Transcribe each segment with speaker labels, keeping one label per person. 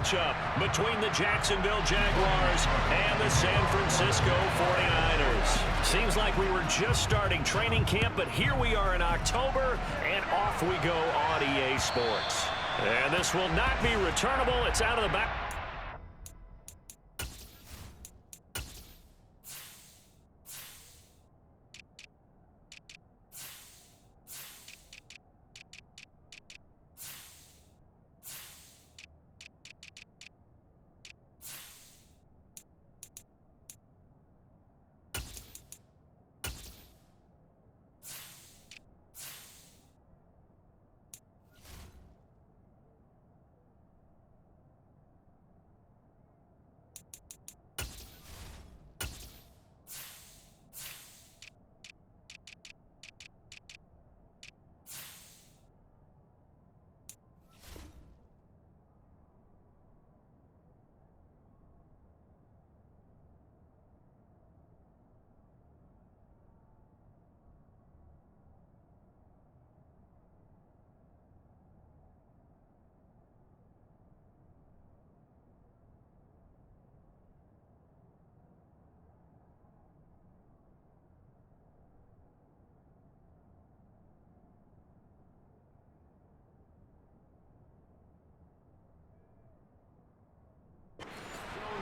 Speaker 1: Up between the Jacksonville Jaguars and the San Francisco 49ers. Seems like we were just starting training camp, but here we are in October, and off we go on EA Sports. And this will not be returnable. It's out of the back.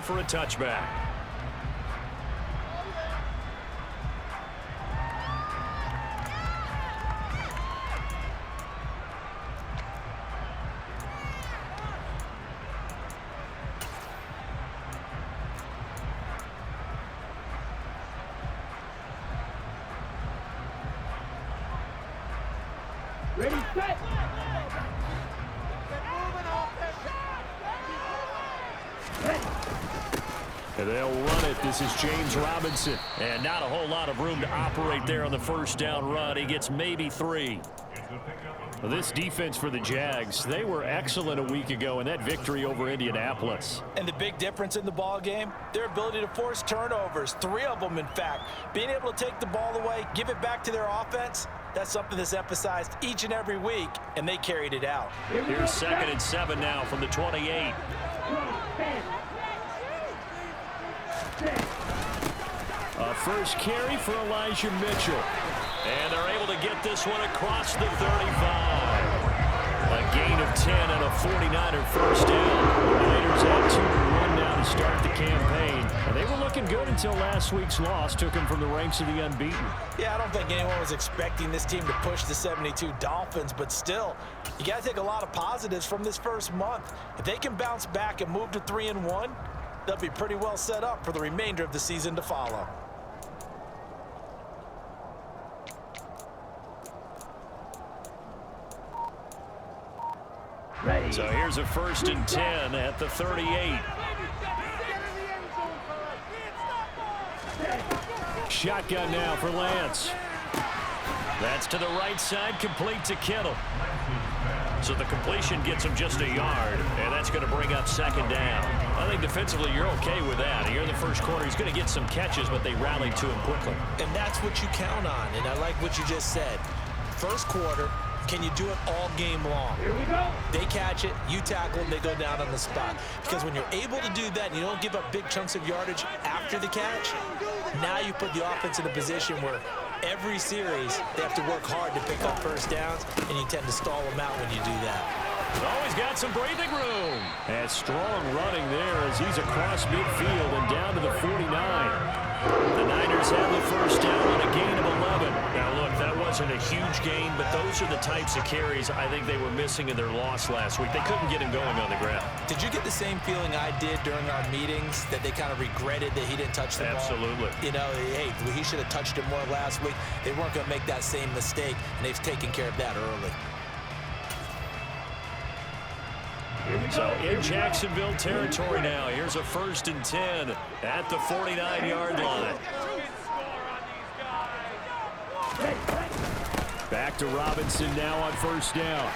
Speaker 1: For a touchback.
Speaker 2: Ready, set.
Speaker 1: And they'll run it. This is James Robinson. And not a whole lot of room to operate there on the first down run. He gets maybe 3. This defense for the Jags, they were excellent a week ago in that victory over Indianapolis.
Speaker 3: And the big difference in the ball game, their ability to force turnovers, 3 of them in fact. Being able to take the ball away, give it back to their offense, that's something that's emphasized each and every week, and they carried it out.
Speaker 1: Here's 2nd and 7 now from the 28. A first carry for Elijah Mitchell. And they're able to get this one across the 35. A gain of 10 and a 49er first down. The Raiders have 2-1 now to start the campaign. And they were looking good until last week's loss took them from the ranks of the unbeaten.
Speaker 3: Yeah, I don't think anyone was expecting this team to push the 72 Dolphins, but still, you got to take a lot of positives from this first month. If they can bounce back and move to 3-1, they'll be pretty well set up for the remainder of the season to follow.
Speaker 2: Ready.
Speaker 1: So here's a 1st and 10 at the 38. Shotgun now for Lance. That's to the right side, complete to Kittle. So the completion gets him just a yard, and that's going to bring up 2nd down. I think defensively you're okay with that. Here in the first quarter, he's going to get some catches, but they rallied to him quickly.
Speaker 3: And that's what you count on, and I like what you just said. First quarter, can you do it all game long?
Speaker 2: Here we go.
Speaker 3: They catch it, you tackle, and they go down on the spot. Because when you're able to do that and you don't give up big chunks of yardage after the catch, now you put the offense in a position where every series they have to work hard to pick up first downs, and you tend to stall them out when you do that.
Speaker 1: Oh, he's got some breathing room. And strong running there as he's across midfield and down to the 49. The Niners have the first down on a gain of 11. Now, look, that wasn't a huge gain, but those are the types of carries I think they were missing in their loss last week. They couldn't get him going on the ground.
Speaker 3: Did you get the same feeling I did during our meetings, that they kind of regretted that he didn't touch the ball?
Speaker 1: Absolutely.
Speaker 3: You know, hey, he should have touched it more last week. They weren't going to make that same mistake, and they've taken care of that early.
Speaker 1: So in Jacksonville territory now. Here's a 1st and 10 at the 49-yard line. Back to Robinson now on first down.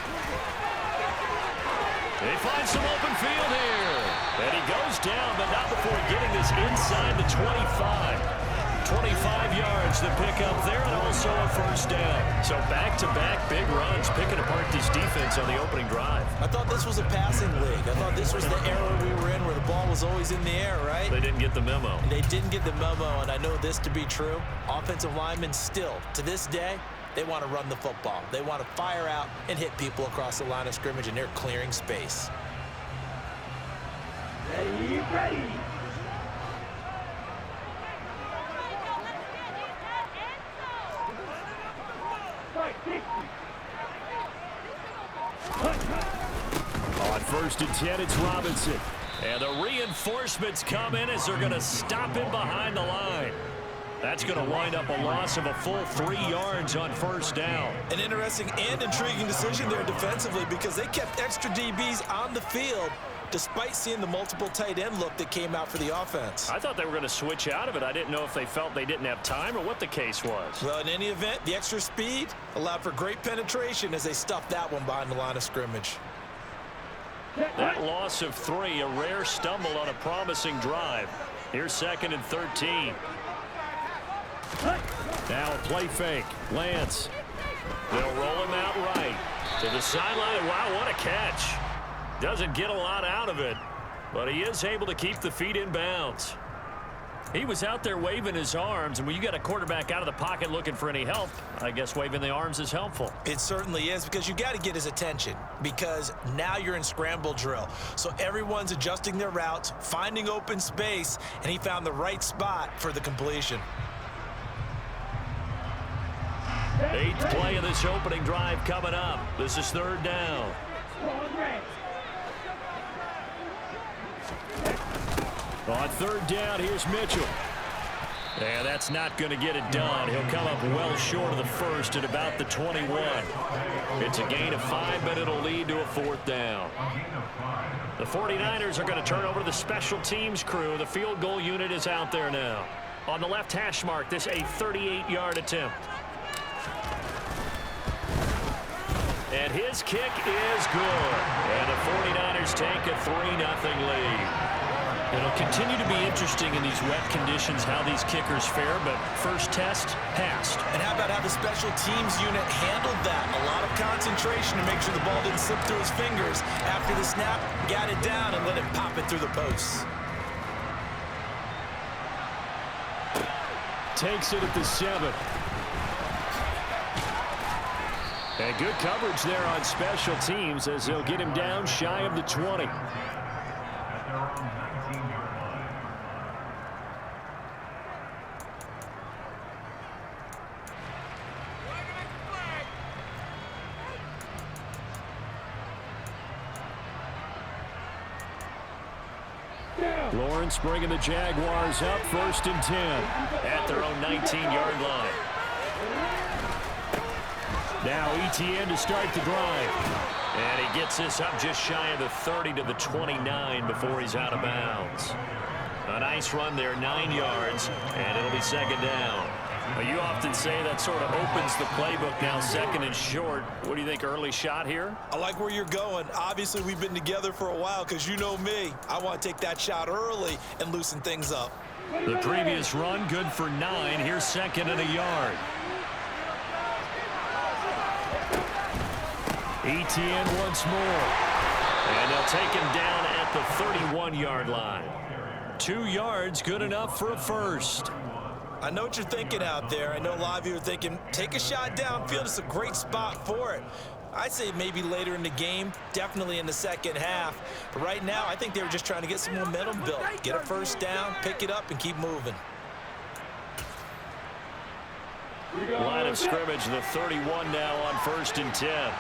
Speaker 1: They find some open field here. And he goes down, but not before getting this inside the 25. 25 yards to pick up there, and also a first down. So back-to-back big runs, picking apart this defense on the opening drive.
Speaker 3: I thought this was a passing league. I thought this was the era we were in where the ball was always in the air, right?
Speaker 1: They didn't get the memo.
Speaker 3: And they didn't get the memo, and I know this to be true. Offensive linemen still, to this day, they want to run the football. They want to fire out and hit people across the line of scrimmage, and they're clearing space.
Speaker 2: Ready.
Speaker 1: On 1st and 10, it's Robinson. And the reinforcements come in as they're going to stop him behind the line. That's going to wind up a loss of a full 3 yards on first down.
Speaker 3: An interesting and intriguing decision there defensively because they kept extra DBs on the field despite seeing the multiple tight end look that came out for the offense.
Speaker 1: I thought they were going to switch out of it. I didn't know if they felt they didn't have time or what the case was.
Speaker 3: Well, in any event, the extra speed allowed for great penetration as they stuffed that one behind the line of scrimmage.
Speaker 1: That loss of 3, a rare stumble on a promising drive. Here's 2nd and 13. Now a play fake. Lance. They'll roll him out right to the sideline. Wow, what a catch. Doesn't get a lot out of it, but he is able to keep the feet in bounds. He was out there waving his arms, and when you got a quarterback out of the pocket looking for any help, I guess waving the arms is helpful.
Speaker 3: It certainly is, because you got to get his attention, because now you're in scramble drill. So everyone's adjusting their routes, finding open space, and he found the right spot for the completion.
Speaker 1: 8th play of this opening drive coming up. This is 3rd down. On 3rd down, here's Mitchell. And that's not going to get it done. He'll come up well short of the first at about the 21. It's a gain of 5, but it'll lead to a 4th down. The 49ers are going to turn over to the special teams crew. The field goal unit is out there now. On the left hash mark, this a 38-yard attempt. And his kick is good. And the 49ers take a 3-0 lead. It'll continue to be interesting in these wet conditions how these kickers fare, but first test, passed.
Speaker 3: And how about how the special teams unit handled that? A lot of concentration to make sure the ball didn't slip through his fingers. After the snap, got it down and let it pop it through the posts.
Speaker 1: Takes it at the 7. And good coverage there on special teams as they'll get him down shy of the 20. Lawrence bringing the Jaguars up 1st and 10 at their own 19-yard line. Now ETN to start the drive. And he gets this up just shy of the 30 to the 29 before he's out of bounds. A nice run there, 9 yards, and it'll be 2nd down. Well, you often say that sort of opens the playbook now, 2nd and short. What do you think, early shot here?
Speaker 3: I like where you're going. Obviously, we've been together for a while because you know me. I want to take that shot early and loosen things up.
Speaker 1: The previous run, good for 9. Here's 2nd and a yard. ETN once more. And they'll take him down at the 31-yard line. 2 yards, good enough for a first.
Speaker 3: I know what you're thinking out there. I know a lot of you are thinking, take a shot downfield. It's a great spot for it. I'd say maybe later in the game, definitely in the second half. But right now, I think they were just trying to get some momentum built. Get a first down, pick it up, and keep moving.
Speaker 1: Line of scrimmage, the 31 now on 1st and 10.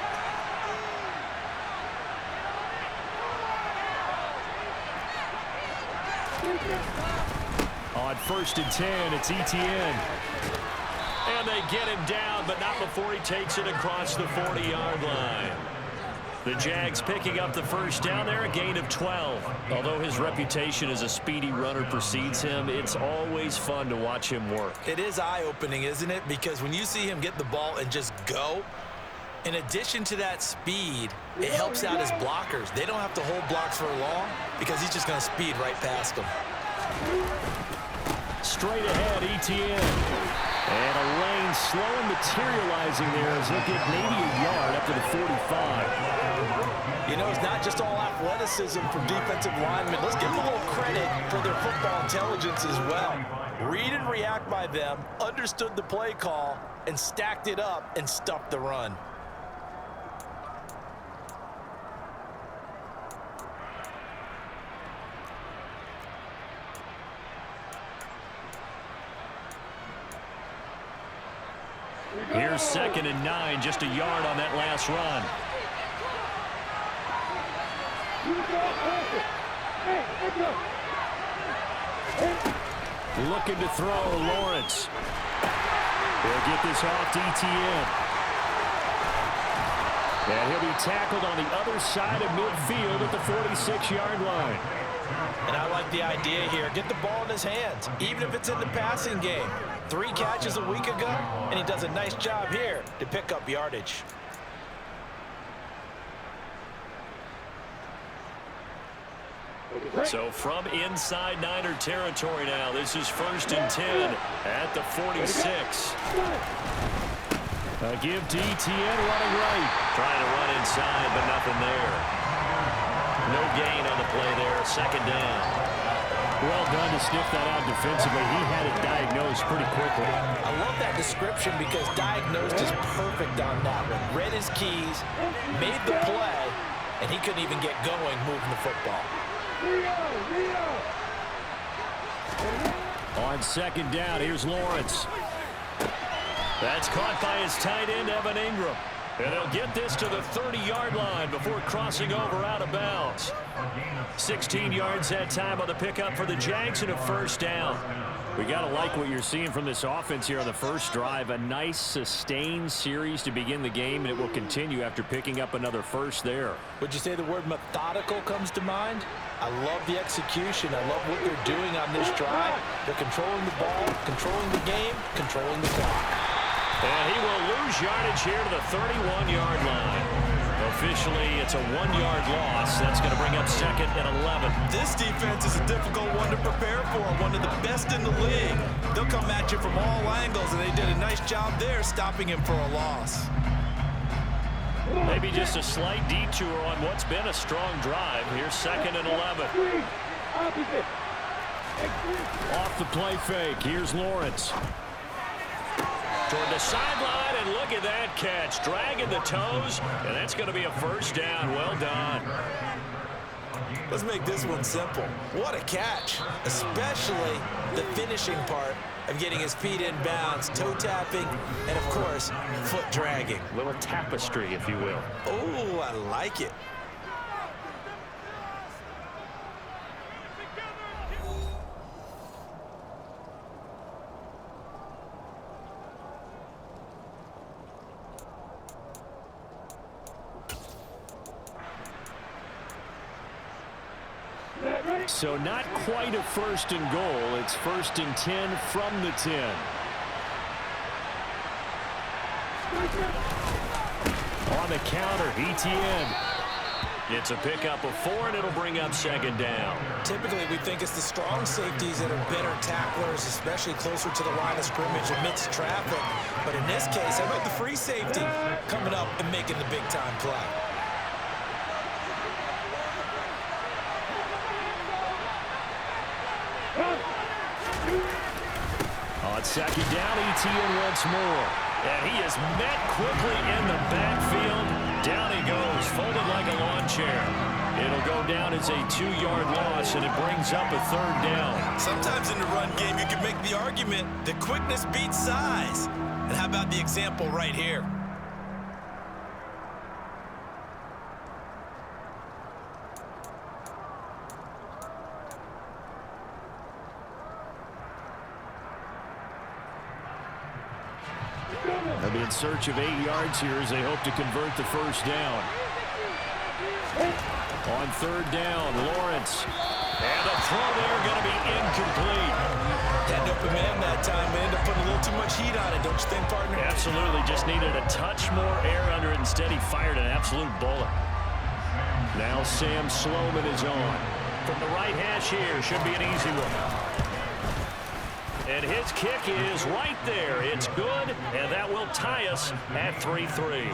Speaker 1: On 1st and 10, it's ETN. And they get him down, but not before he takes it across the 40-yard line. The Jags picking up the first down there, a gain of 12. Although his reputation as a speedy runner precedes him, it's always fun to watch him work.
Speaker 3: It is eye-opening, isn't it? Because when you see him get the ball and just go, in addition to that speed, it helps out his blockers. They don't have to hold blocks for long because he's just going to speed right past them.
Speaker 1: straight ahead, ETN. And a lane slow materializing there as he'll get maybe a yard up to the 45.
Speaker 3: You know, it's not just all athleticism from defensive linemen. Let's give them a little credit for their football intelligence as well. Read and react by them, understood the play call, and stacked it up and stuffed the run.
Speaker 1: Here's 2nd and 9, just a yard on that last run. Looking to throw, Lawrence. He'll get this off to ETN. And he'll be tackled on the other side of midfield at the 46-yard line.
Speaker 3: And I like the idea here. Get the ball in his hands, even if it's in the passing game. 3 catches a week ago, and he does a nice job here to pick up yardage.
Speaker 1: So from inside Niner territory now, this is 1st and 10 at the 46. A give to ETN running right. Trying to run inside, but nothing there. No gain on the play there, 2nd down. Well done to sniff that out defensively. He had it diagnosed pretty quickly.
Speaker 3: I love that description because diagnosed is perfect on that one. Read his keys, made the play, and he couldn't even get going moving the football.
Speaker 1: On 2nd down, here's Lawrence. That's caught by his tight end, Evan Ingram. And they'll get this to the 30-yard line before crossing over out of bounds. 16 yards that time on the pickup for the Jags and a 1st down. We got to like what you're seeing from this offense here on the first drive. A nice, sustained series to begin the game, and it will continue after picking up another 1st there.
Speaker 3: Would you say the word methodical comes to mind? I love the execution. I love what they're doing on this drive. They're controlling the ball, controlling the game, controlling the clock.
Speaker 1: And he will lose yardage here to the 31-yard line. Officially, it's a 1-yard loss. That's going to bring up 2nd and 11.
Speaker 3: This defense is a difficult one to prepare for, one of the best in the league. They'll come at you from all angles, and they did a nice job there stopping him for a loss.
Speaker 1: Maybe just a slight detour on what's been a strong drive. Here's 2nd and 11. Off the play fake. Here's Lawrence. Toward the sideline, and look at that catch. Dragging the toes, and that's going to be a 1st down. Well done.
Speaker 3: Let's make this one simple. What a catch, especially the finishing part of getting his feet in bounds, toe tapping, and, of course, foot dragging.
Speaker 1: Little tapestry, if you will.
Speaker 3: Oh, I like it.
Speaker 1: So not quite a 1st and goal. It's 1st and 10 from the 10. On the counter, ETN. It's a pickup of 4, and it'll bring up 2nd down.
Speaker 3: Typically, we think it's the strong safeties that are better tacklers, especially closer to the line of scrimmage amidst traffic. But in this case, how about the free safety coming up and making the big-time play?
Speaker 1: On 2nd down, ETN once more. And he is met quickly in the backfield. Down he goes, folded like a lawn chair. It'll go down as a 2-yard loss, and it brings up a 3rd down.
Speaker 3: Sometimes in the run game, you can make the argument that quickness beats size. And how about the example right here?
Speaker 1: They'll be in search of 8 yards here as they hope to convert the 1st down. On 3rd down, Lawrence. And the throw there going to be incomplete.
Speaker 3: Had open man that time, man. Ended up putting a little too much heat on it, don't you think, partner?
Speaker 1: Absolutely. Just needed a touch more air under it. Instead, he fired an absolute bullet. Now Sam Sloman is on. From the right hash here, should be an easy one. And his kick is right there. It's good, and that will tie us at 3-3.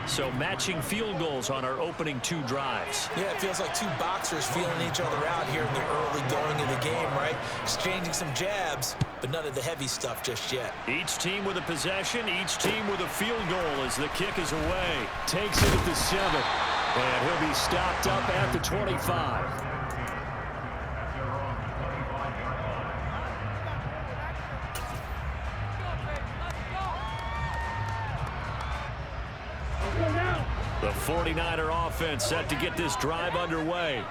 Speaker 1: So matching field goals on our opening 2 drives.
Speaker 3: Yeah, it feels like 2 boxers feeling each other out here in the early going of the game, right? Exchanging some jabs, but none of the heavy stuff just yet.
Speaker 1: Each team with a possession, each team with a field goal as the kick is away. Takes it at the 7, and he'll be stopped up at the 25. The 49er offense set to get this drive underway.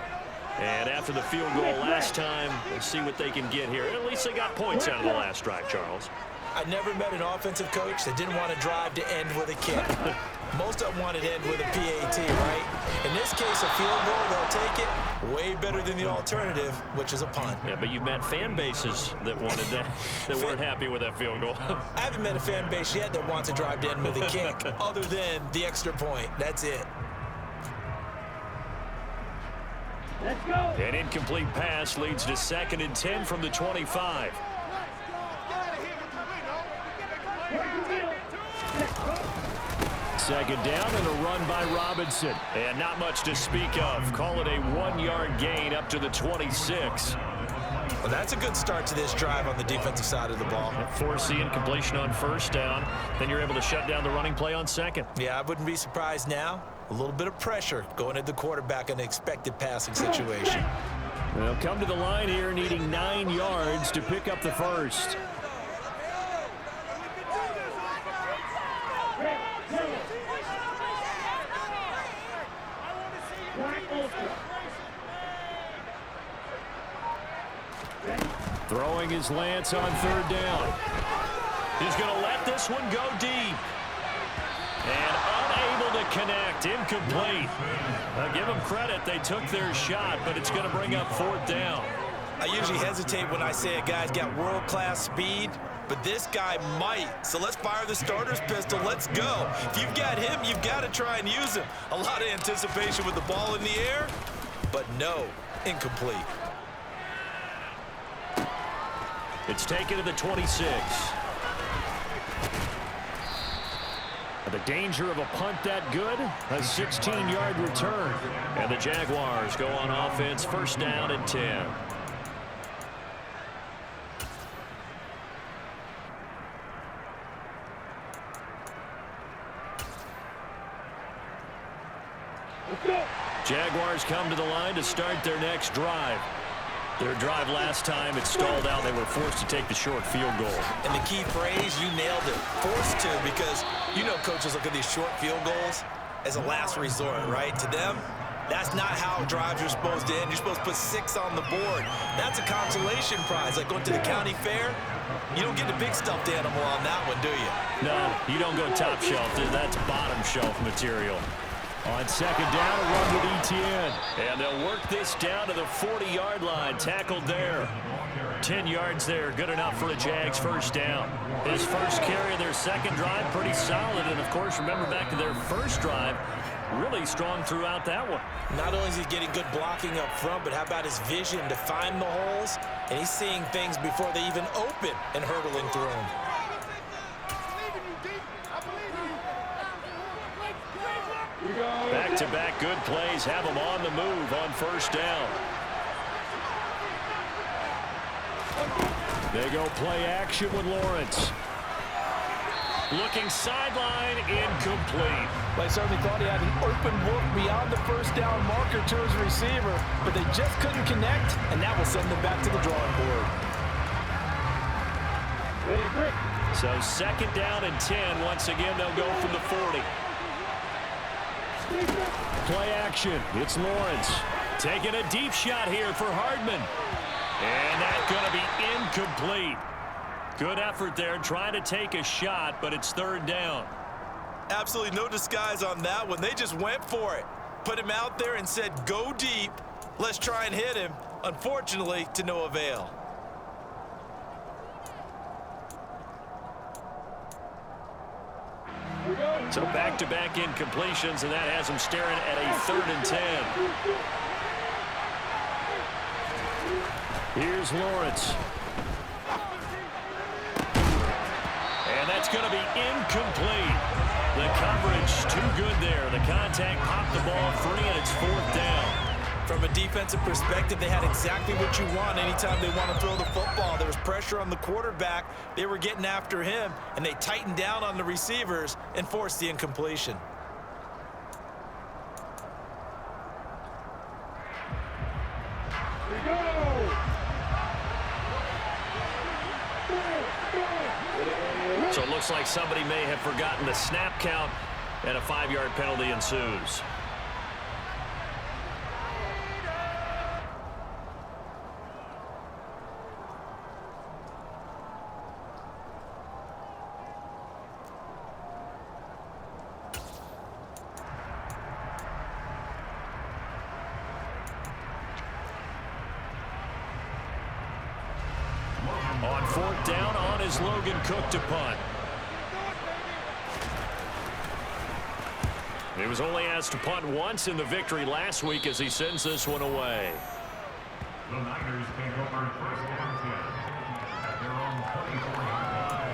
Speaker 1: And after the field goal last time, we'll see what they can get here. At least they got points out of the last drive, Charles.
Speaker 3: I never met an offensive coach that didn't want to drive to end with a kick. Most of them wanted to end with a PAT, right? In this case, a field goal, they'll take it. Way better than the alternative, which is a punt.
Speaker 1: Yeah, but you've met fan bases that wanted that, that weren't happy with that field goal.
Speaker 3: I haven't met a fan base yet that wants to drive to end with a kick, other than the extra point. That's it.
Speaker 2: Let's go.
Speaker 1: An incomplete pass leads to 2nd and 10 from the 25. Second down and a run by Robinson. And not much to speak of. Call it a 1-yard gain up to the 26.
Speaker 3: Well, that's a good start to this drive on the defensive side of the ball.
Speaker 1: Force the incompletion on 1st down. Then you're able to shut down the running play on 2nd.
Speaker 3: Yeah, I wouldn't be surprised now. A little bit of pressure going at the quarterback in an expected passing situation.
Speaker 1: They'll come to the line here needing 9 yards to pick up the first. Throwing his Lance on 3rd down. He's going to let this one go deep. And unable to connect. Incomplete. Give them credit. They took their shot, but it's going to bring up 4th down.
Speaker 3: I usually hesitate when I say a guy's got world-class speed, but this guy might. So let's fire the starter's pistol. Let's go. If you've got him, you've got to try and use him. A lot of anticipation with the ball in the air, but no, incomplete.
Speaker 1: It's taken to the 26. The danger of a punt that good, a 16-yard return. And the Jaguars go on offense, 1st down and 10. Jaguars come to the line to start their next drive. Their drive last time, it stalled out. They were forced to take the short field goal.
Speaker 3: And the key phrase, you nailed it. Forced to, because you know coaches look at these short field goals as a last resort, right? To them, that's not how drives are supposed to end. You're supposed to put 6 on the board. That's a consolation prize, like going to the county fair. You don't get the big stuffed animal on that one, do you?
Speaker 1: No, you don't go top shelf. That's bottom shelf material. On 2nd down, a run with Etienne. And they'll work this down to the 40-yard line. Tackled there. 10 yards there. Good enough for a Jags 1st down. His first carry of their 2nd drive, pretty solid. And, of course, remember back to their 1st drive, really strong throughout that one.
Speaker 3: Not only is he getting good blocking up front, but how about his vision to find the holes? And he's seeing things before they even open and hurtling through them.
Speaker 1: Back-to-back good plays have them on the move on 1st down. They go play action with Lawrence. Looking sideline, incomplete.
Speaker 4: They certainly thought he had an open look beyond the 1st down marker to his receiver, but they just couldn't connect, and that will send them back to the drawing board.
Speaker 1: So 2nd down and 10. Once again, they'll go from the 40. Play action. It's Lawrence. Taking a deep shot here for Hardman. And that's going to be incomplete. Good effort there trying to take a shot, but it's 3rd down.
Speaker 3: Absolutely no disguise on that one. They just went for it. Put him out there and said, go deep. Let's try and hit him. Unfortunately, to no avail.
Speaker 1: So back-to-back incompletions, and that has them staring at a 3rd and 10. Here's Lawrence. it's going to be incomplete. The coverage too good there. The contact popped the ball free, and it's 4th down.
Speaker 3: From a defensive perspective, they had exactly what you want anytime they want to throw the football. There was pressure on the quarterback. They were getting after him, and they tightened down on the receivers and forced the incompletion.
Speaker 1: So it looks like somebody may have forgotten the snap count, and a 5-yard penalty ensues. On 4th down, on is Logan Cook to punt. He was only asked to punt once in the victory last week as he sends this one away.
Speaker 5: The Niners take over 1st and 10 at their own 24-yard line.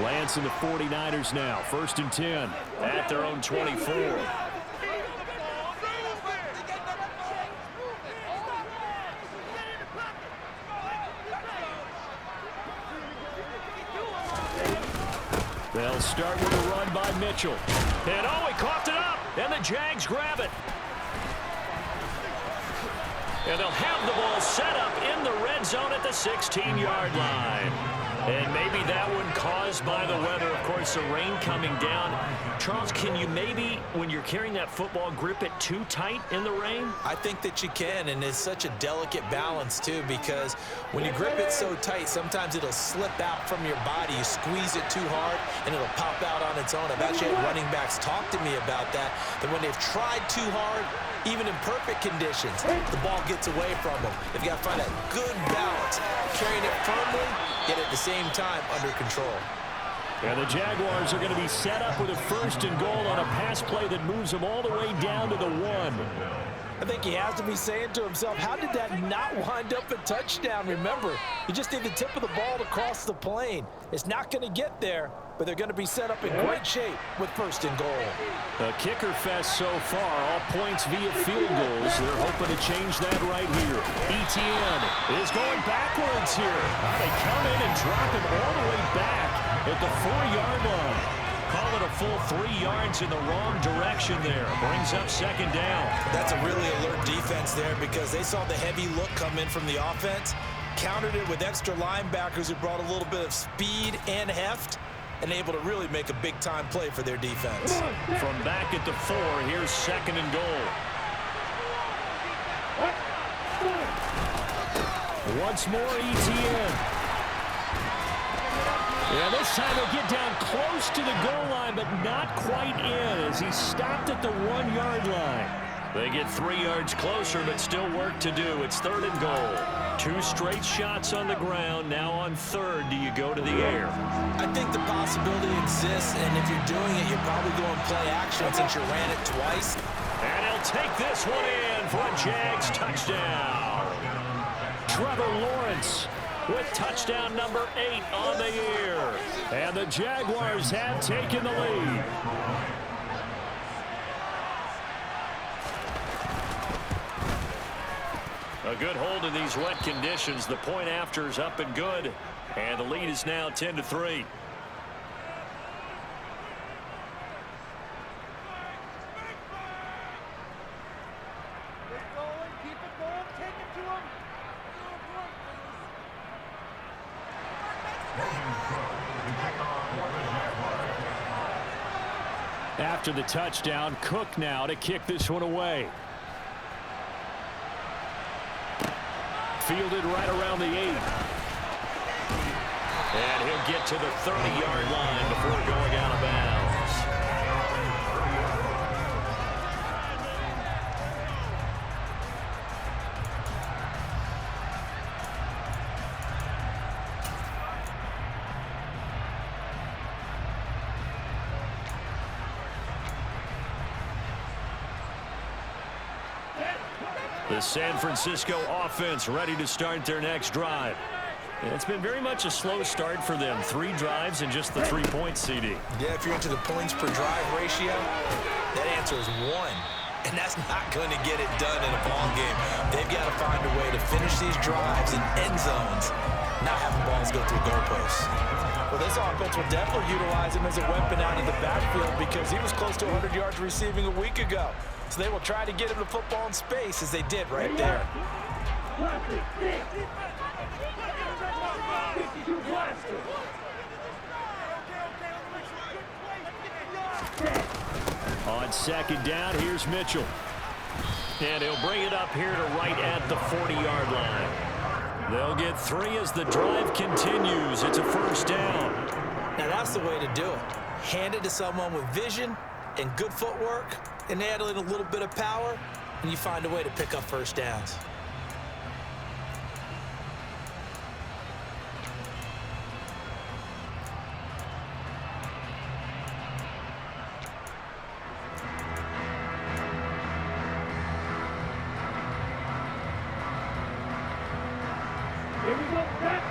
Speaker 1: Lance and the 49ers now. 1st and 10 at their own 24. They'll start with a run by Mitchell. And oh, he coughed it up. And the Jags grab it. And they'll have the ball set up in the red zone at the 16-yard line. And maybe that one caused by the weather. Of course, the rain coming down. Charles, can you maybe, when you're carrying that football, grip it too tight in the rain?
Speaker 3: I think that you can, and it's such a delicate balance, too, because when you grip it so tight, sometimes it'll slip out from your body. You squeeze it too hard, and it'll pop out on its own. I've actually had running backs talk to me about that when they've tried too hard, even in perfect conditions, the ball gets away from them. They've got to find a good balance, carrying it firmly, yet at the same time under control.
Speaker 1: And the Jaguars are going to be set up with a 1st and goal on a pass play that moves them all the way down to the 1.
Speaker 4: I think he has to be saying to himself, how did that not wind up a touchdown? Remember, you just need the tip of the ball to cross the plane. It's not going to get there, but they're going to be set up in great shape with 1st and goal.
Speaker 1: A kicker fest so far, all points via field goals. They're hoping to change that right here. Etienne is going backwards here. They come in and drop him all the way back at the 4-yard line. Call it a full 3 yards in the wrong direction there. Brings up 2nd down.
Speaker 3: That's a really alert defense there because they saw the heavy look come in from the offense, countered it with extra linebackers who brought a little bit of speed and heft, and able to really make a big-time play for their defense.
Speaker 1: From back at the 4, here's 2nd and goal. Once more, Etienne. Yeah, this time he'll get down close to the goal line, but not quite in as he stopped at the 1-yard line. They get 3 yards closer, but still work to do. It's 3rd and goal. 2 straight shots on the ground. Now on 3rd, do you go to the air?
Speaker 3: I think the possibility exists, and if you're doing it, you're probably going play action since you ran it twice.
Speaker 1: And he'll take this one in for a Jags touchdown. Trevor Lawrence with touchdown number 8 on the year. And the Jaguars have taken the lead. A good hold in these wet conditions. The point after is up and good. And the lead is now 10-3. After the touchdown, Cook now to kick this one away. Fielded right around the 8. And he'll get to the 30-yard line before going out of bounds. The San Francisco offense ready to start their next drive. And it's been very much a slow start for them. 3 drives and just the 3 points, CD.
Speaker 3: Yeah, if you're into the points per drive ratio, that answer is 1. And that's not going to get it done in a ball game. They've got to find a way to finish these drives in end zones, not having balls go through goalposts.
Speaker 4: Well, this offense will definitely utilize him as a weapon out of the backfield because he was close to 100 yards receiving a week ago. So they will try to get him the football in space as they did right there.
Speaker 1: On second down, here's Mitchell. And he'll bring it up here to right at the 40-yard line. They'll get 3 as the drive continues. It's a first down.
Speaker 3: Now that's the way to do it. Hand it to someone with vision and good footwork, and add in a little bit of power, and you find a way to pick up first downs.
Speaker 2: Here we go, back.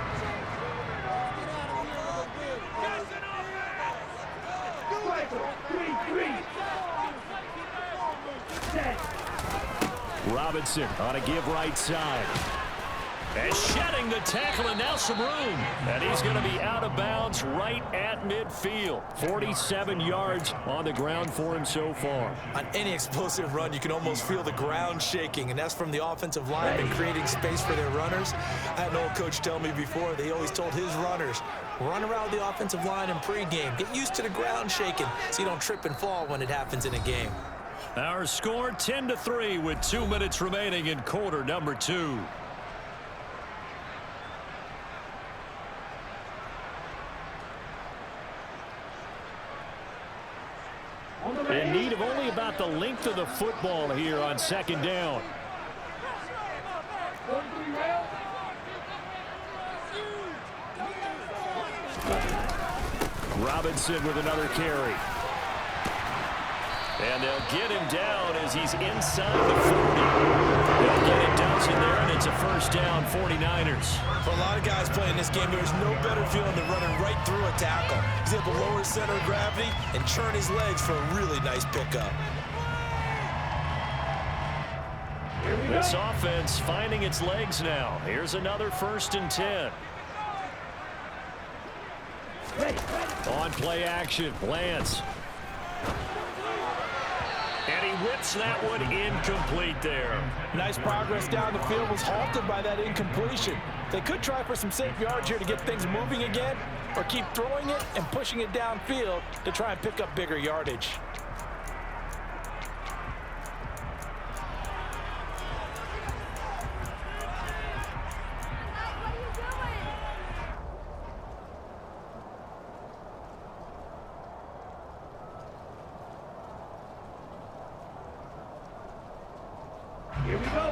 Speaker 1: Robinson on a give right side. And shedding the tackle, and now some room. And he's going to be out of bounds right at midfield. 47 yards on the ground for him so far.
Speaker 3: On any explosive run, you can almost feel the ground shaking, and that's from the offensive linemen creating space for their runners. I had an old coach tell me before, they always told his runners, run around the offensive line in pregame. Get used to the ground shaking so you don't trip and fall when it happens in a game.
Speaker 1: Our score 10-3 with 2 minutes remaining in quarter number 2. In need of only about the length of the football here on second down. Robinson with another carry. And they'll get him down as he's inside the 40. They'll get it down in there, and it's a first down, 49ers.
Speaker 3: For a lot of guys playing this game, there's no better feeling than running right through a tackle. He's able to lower his center of gravity and churn his legs for a really nice pickup.
Speaker 1: This offense finding its legs now. Here's another 1st and 10. On play action, Lance. And he whips that one incomplete there.
Speaker 4: Nice progress down the field, was halted by that incompletion. They could try for some safe yards here to get things moving again, or keep throwing it and pushing it downfield to try and pick up bigger yardage.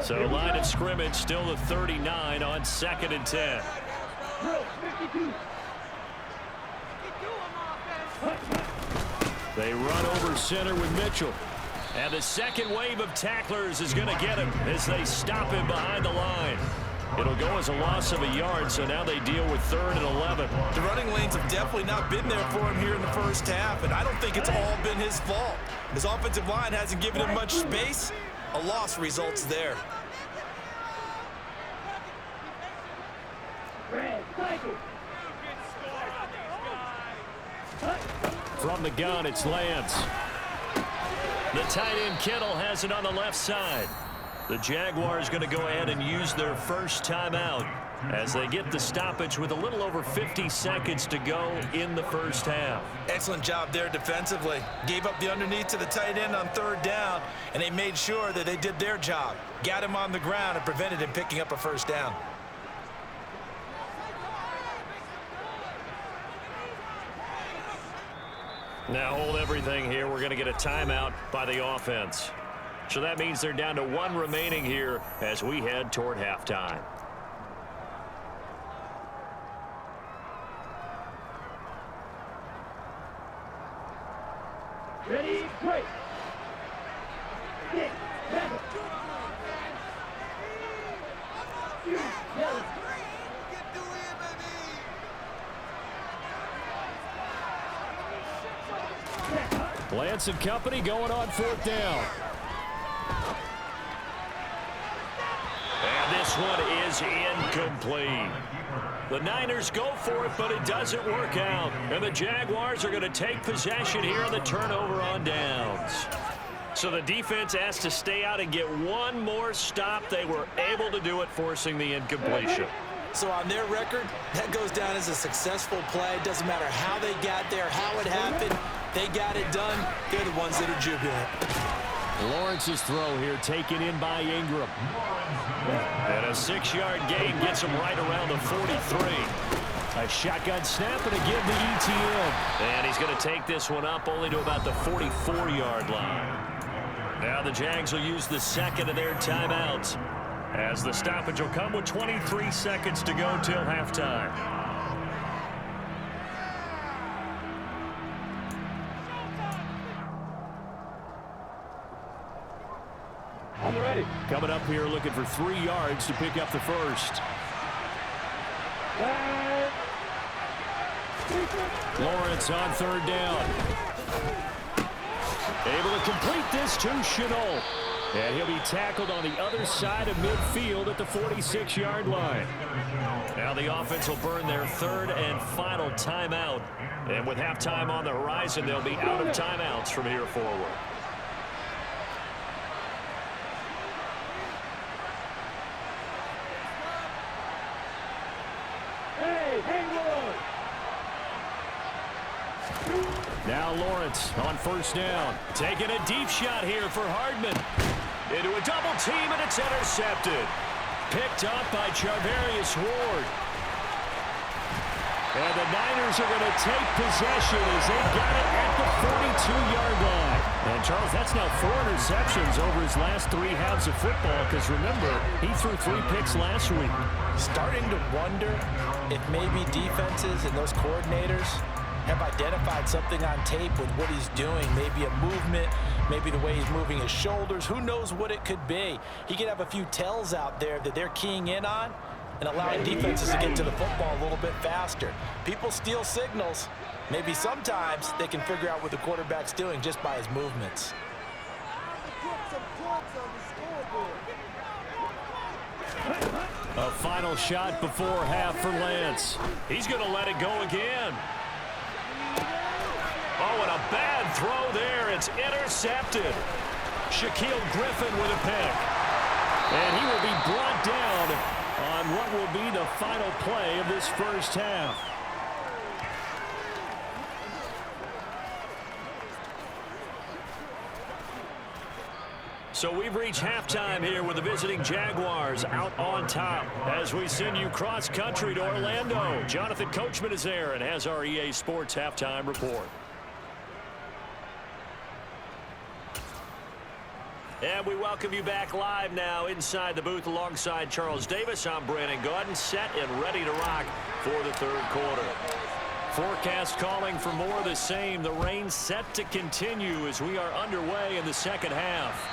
Speaker 1: So line of scrimmage still the 39 on 2nd and 10. They run over center with Mitchell. And the second wave of tacklers is going to get him as they stop him behind the line. It'll go as a loss of a yard, so now they deal with 3rd and 11.
Speaker 3: The running lanes have definitely not been there for him here in the first half, and I don't think it's all been his fault. His offensive line hasn't given him much space. A loss results there.
Speaker 1: From the gun, it's Lance. The tight end Kittle has it on the left side. The Jaguars going to go ahead and use their first timeout as they get the stoppage with a little over 50 seconds to go in the first half.
Speaker 3: Excellent job there defensively. Gave up the underneath to the tight end on 3rd down, and they made sure that they did their job. Got him on the ground and prevented him picking up a first down.
Speaker 1: Now hold everything here. We're going to get a timeout by the offense. So that means they're down to 1 remaining here as we head toward halftime.
Speaker 2: Ready, break. 6, 7.
Speaker 1: Lance and company going on 4th down. And this one is incomplete. The Niners go for it, but it doesn't work out. And the Jaguars are going to take possession here on the turnover on downs. So the defense has to stay out and get one more stop. They were able to do it, forcing the incompletion.
Speaker 4: So on their record, that goes down as a successful play. It doesn't matter how they got there, how it happened. They got it done. They're the ones that are jubilant.
Speaker 1: Lawrence's throw here taken in by Ingram. And a 6-yard gain gets him right around the 43. A shotgun snap and a give to ETN. And he's going to take this one up only to about the 44-yard line. Now the Jags will use the second of their timeouts, as the stoppage will come with 23 seconds to go till halftime.
Speaker 2: I'm ready.
Speaker 1: Coming up here looking for 3 yards to pick up the first. Lawrence on 3rd down. Able to complete this to Chenault. And he'll be tackled on the other side of midfield at the 46-yard line. Now the offense will burn their 3rd and final timeout. And with halftime on the horizon, they'll be out of timeouts from here forward. Now Lawrence on 1st down. Taking a deep shot here for Hardman. Into a double team, and it's intercepted. Picked up by Charvarius Ward. And the Niners are going to take possession as they got it at the 42-yard line. And Charles, that's now 4 interceptions over his last 3 halves of football, because remember, he threw 3 picks last week.
Speaker 4: Starting to wonder if maybe defenses and those coordinators have identified something on tape with what he's doing. Maybe a movement, maybe the way he's moving his shoulders. Who knows what it could be? He could have a few tells out there that they're keying in on and allowing defenses to get to the football a little bit faster. People steal signals. Maybe sometimes they can figure out what the quarterback's doing just by his movements.
Speaker 1: A final shot before half for Lance. He's going to let it go again. Oh, and a bad throw there. It's intercepted. Shaquille Griffin with a pick. And he will be brought down on what will be the final play of this first half. So we've reached halftime here with the visiting Jaguars out on top as we send you cross-country to Orlando. Jonathan Coachman is there and has our EA Sports halftime report. And we welcome you back live now inside the booth alongside Charles Davis. I'm Brandon Gaudin, set and ready to rock for the 3rd quarter. Forecast calling for more of the same. The rain set to continue as we are underway in the 2nd half.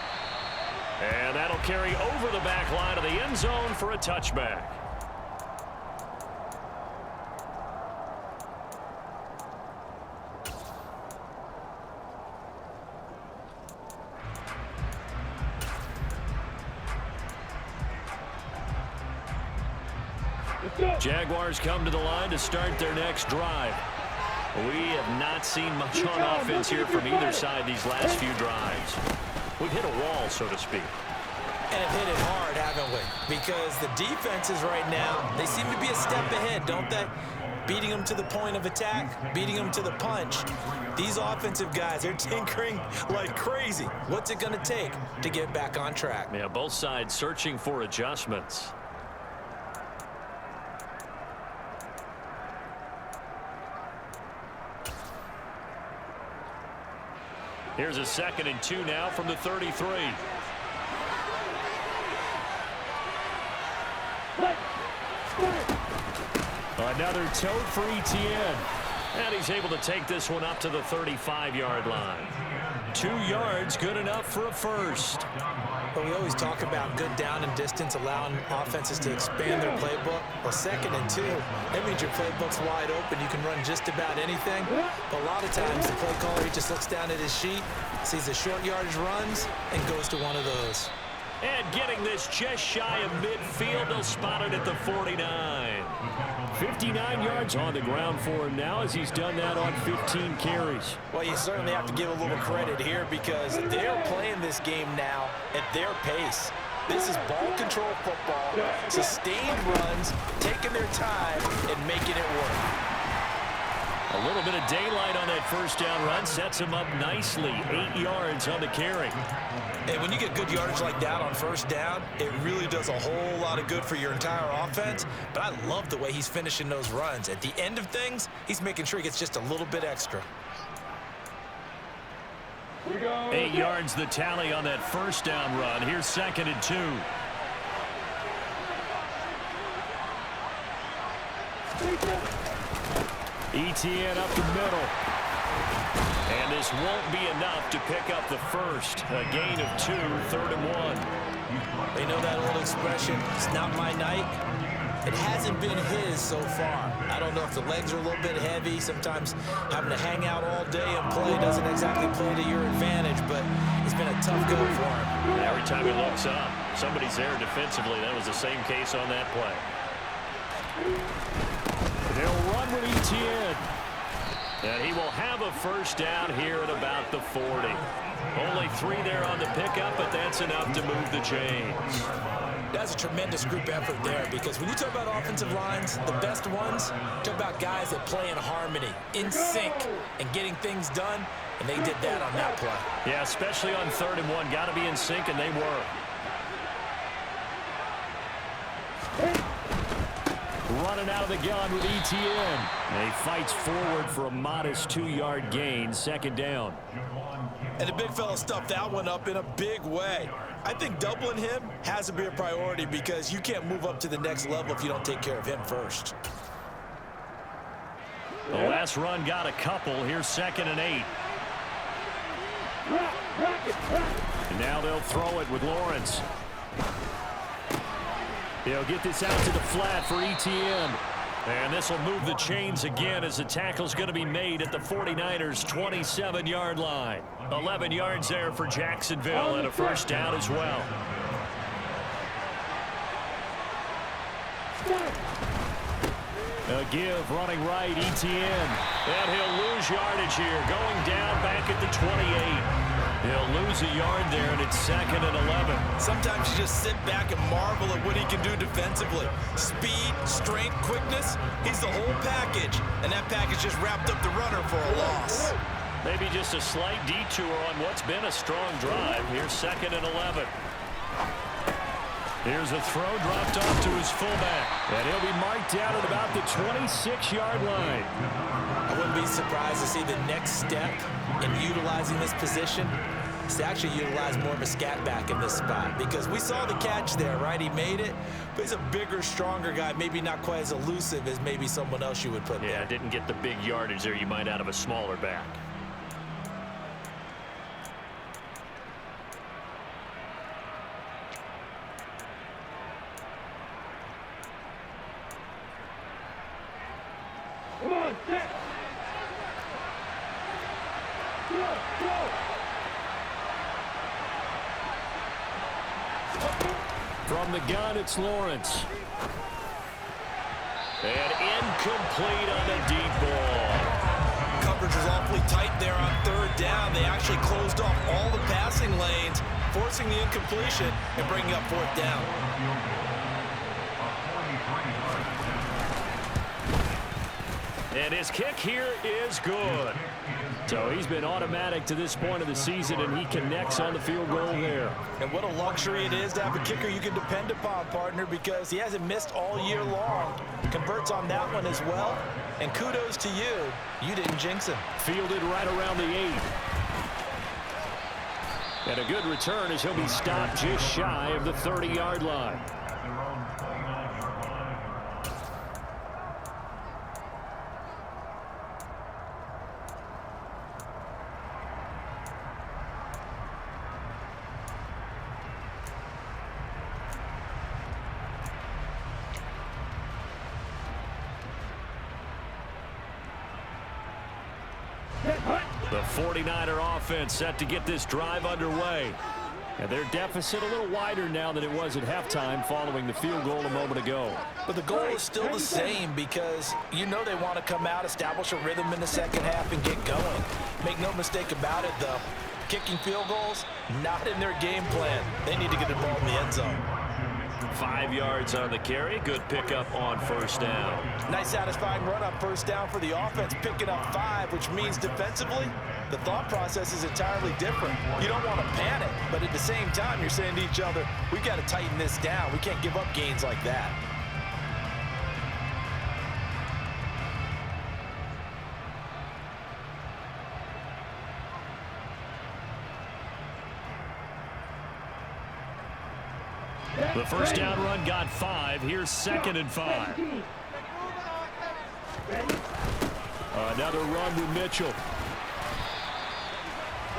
Speaker 1: And that'll carry over the back line of the end zone for a touchback. Jaguars come to the line to start their next drive. We have not seen much on offense here from either side these last few drives. We've hit a wall, so to speak.
Speaker 4: And have hit it hard, haven't we? Because the defenses right now, they seem to be a step ahead, don't they? Beating them to the point of attack, beating them to the punch. These offensive guys, they're tinkering like crazy. What's it going to take to get back on track?
Speaker 1: Yeah, both sides searching for adjustments. Here's a 2nd and 2 now from the 33. Another tote for ETN. And he's able to take this one up to the 35-yard line. 2 yards, good enough for a first.
Speaker 3: But we always talk about good down and distance, allowing offenses to expand their playbook. Well, 2nd and 2, that means your playbook's wide open. You can run just about anything. But a lot of times, the play caller, he just looks down at his sheet, sees the short yardage runs, and goes to one of those.
Speaker 1: And getting this just shy of midfield, they'll spot it at the 49. 59 yards on the ground for him now as he's done that on 15 carries.
Speaker 4: Well, you certainly have to give a little credit here because they're playing this game now at their pace. This is ball control football, sustained runs, taking their time and making it work.
Speaker 1: A little bit of daylight on that first down run sets him up nicely. 8 yards on the carry.
Speaker 3: And when you get good yardage like that on first down, it really does a whole lot of good for your entire offense. But I love the way he's finishing those runs. At the end of things, he's making sure he gets just a little bit extra.
Speaker 1: 8 yards the tally on that first down run. Here's 2nd and 2. ETN up the middle. And this won't be enough to pick up the first. A gain of 2, 3rd and 1.
Speaker 3: You know that old expression, it's not my night? It hasn't been his so far. I don't know if the legs are a little bit heavy. Sometimes having to hang out all day and play doesn't exactly play to your advantage, but it's been a tough go for him.
Speaker 1: Every time he looks up, somebody's there defensively. That was the same case on that play. They'll run with ETN. And he will have a first down here at about the 40. Only 3 there on the pickup, but that's enough to move the chains.
Speaker 3: That's a tremendous group effort there because when you talk about offensive lines, the best ones, talk about guys that play in harmony, in sync, and getting things done, and they did that on that play.
Speaker 1: Yeah, especially on 3rd and 1. Got to be in sync, and they were. Running out of the gun with ETN. And he fights forward for a modest 2-yard gain, 2nd down.
Speaker 3: And the big fella stuffed that one up in a big way. I think doubling him has to be a priority because you can't move up to the next level if you don't take care of him first.
Speaker 1: The last run got a couple. Here's 2nd and 8. And now they'll throw it with Lawrence. They'll get this out to the flat for ETN. And this will move the chains again as the tackle's going to be made at the 49ers' 27-yard line. 11 yards there for Jacksonville and a first down as well. A give running right, ETN. And he'll lose yardage here, going down back at the 28. He'll lose a yard there, and it's 2nd and 11.
Speaker 3: Sometimes you just sit back and marvel at what he can do defensively. Speed, strength, quickness, he's the whole package. And that package just wrapped up the runner for a loss.
Speaker 1: Maybe just a slight detour on what's been a strong drive. Here's 2nd and 11. Here's a throw dropped off to his fullback. And he'll be marked down at about the 26-yard line.
Speaker 3: I wouldn't be surprised to see the next step in utilizing this position is to actually utilize more of a scat back in this spot because we saw the catch there, right? He made it, but he's a bigger, stronger guy, maybe not quite as elusive as maybe someone else you would put there.
Speaker 1: Yeah, didn't get the big yardage there you might out of a smaller back.
Speaker 2: Come on, set.
Speaker 1: From the gun, it's Lawrence. And incomplete on the deep ball.
Speaker 3: Coverage was awfully tight there on 3rd down. They actually closed off all the passing lanes, forcing the incompletion and bringing up 4th down.
Speaker 1: And his kick here is good. So he's been automatic to this point of the season, and he connects on the field goal there.
Speaker 4: And what a luxury it is to have a kicker you can depend upon, partner, because he hasn't missed all year long. Converts on that one as well. And kudos to you. You didn't jinx him.
Speaker 1: Fielded right around the 8. And a good return as he'll be stopped just shy of the 30-yard line. The 49er offense set to get this drive underway. And their deficit a little wider now than it was at halftime following the field goal a moment ago.
Speaker 4: But the goal is still the same because you know they want to come out, establish a rhythm in the second half, and get going. Make no mistake about it, though. Kicking field goals, not in their game plan. They need to get the ball in the end zone.
Speaker 1: 5 yards on the carry. Good pickup on first down.
Speaker 4: Nice satisfying run on first down for the offense, picking up 5, which means defensively, the thought process is entirely different. You don't want to panic, but at the same time, you're saying to each other, we've got to tighten this down. We can't give up gains like that.
Speaker 1: The first down run got 5. Here's 2nd and 5. Another run with Mitchell.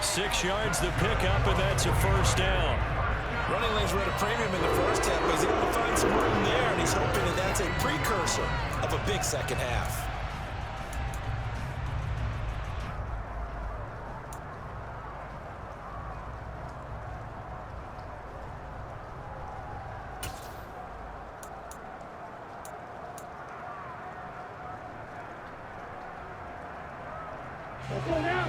Speaker 1: 6 yards the pickup, and that's a first down.
Speaker 4: Running lanes were at a premium in the first half, but he's able to find some room there, and he's hoping that that's a precursor of a big second half.
Speaker 2: Let's go now.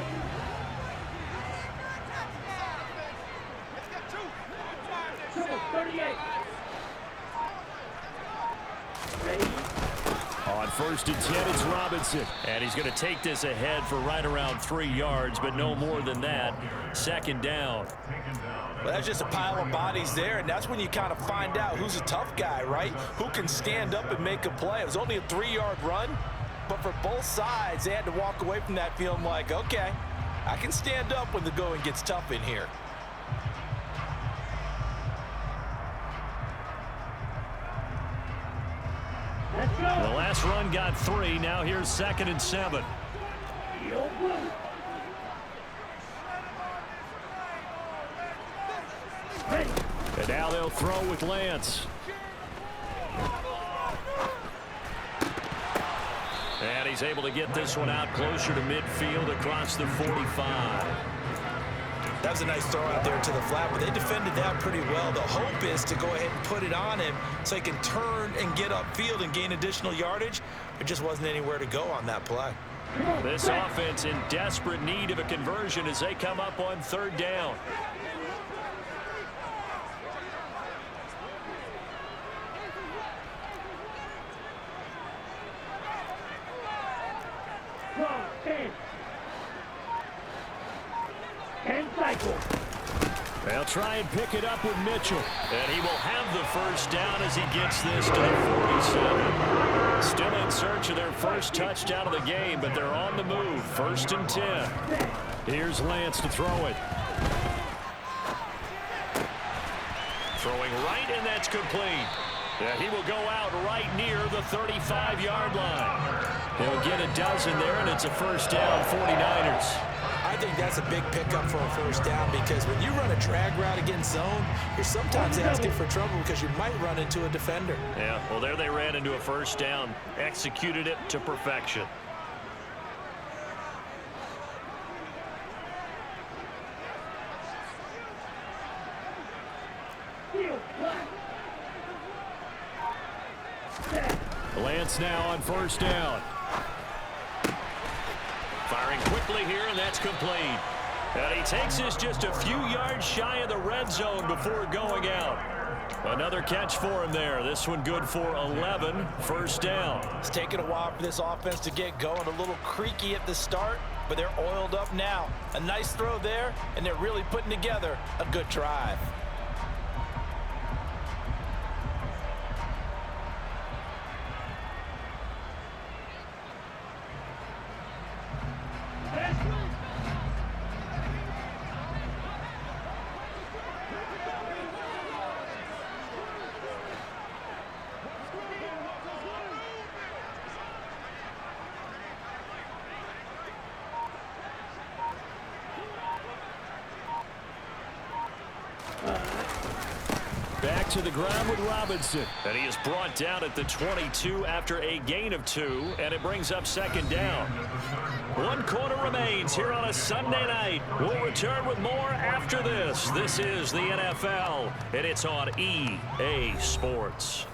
Speaker 2: Triple 38. Ready?
Speaker 1: On 1st and 10, it's Robinson. And he's going to take this ahead for right around 3 yards, but no more than that. 2nd down.
Speaker 4: Well, that's just a pile of bodies there, and that's when you kind of find out who's a tough guy, right? Who can stand up and make a play. It was only a 3-yard run, but for both sides, they had to walk away from that feeling like, okay, I can stand up when the going gets tough in here.
Speaker 1: The last run got 3. Now here's 2nd and 7. And now they'll throw with Lance. And he's able to get this one out closer to midfield across the 45.
Speaker 4: That was a nice throw out there to the flat, but they defended that pretty well. The hope is to go ahead and put it on him so he can turn and get upfield and gain additional yardage. There just wasn't anywhere to go on that play.
Speaker 1: This offense in desperate need of a conversion as they come up on 3rd down. They'll try and pick it up with Mitchell. And he will have the first down as he gets this to the 47. Still in search of their first touchdown of the game, but they're on the move. 1st and 10. Here's Lance to throw it. Throwing right, and that's complete. And he will go out right near the 35-yard line. He'll get a dozen there, and it's a first down, 49ers.
Speaker 4: I think that's a big pickup for a first down because when you run a drag route against zone, you're sometimes asking for trouble because you might run into a defender.
Speaker 1: Yeah, well, there they ran into a first down, executed it to perfection. Lance now on first down. Firing quickly here, and that's complete. And he takes this just a few yards shy of the red zone before going out. Another catch for him there. This one good for 11. First down.
Speaker 4: It's taken a while for this offense to get going. A little creaky at the start, but they're oiled up now. A nice throw there, and they're really putting together a good drive.
Speaker 1: Back to the ground with Robinson. And he is brought down at the 22 after a gain of 2, and it brings up second down. 1 quarter remains here on a Sunday night. We'll return with more after this. This is the NFL, and it's on EA Sports.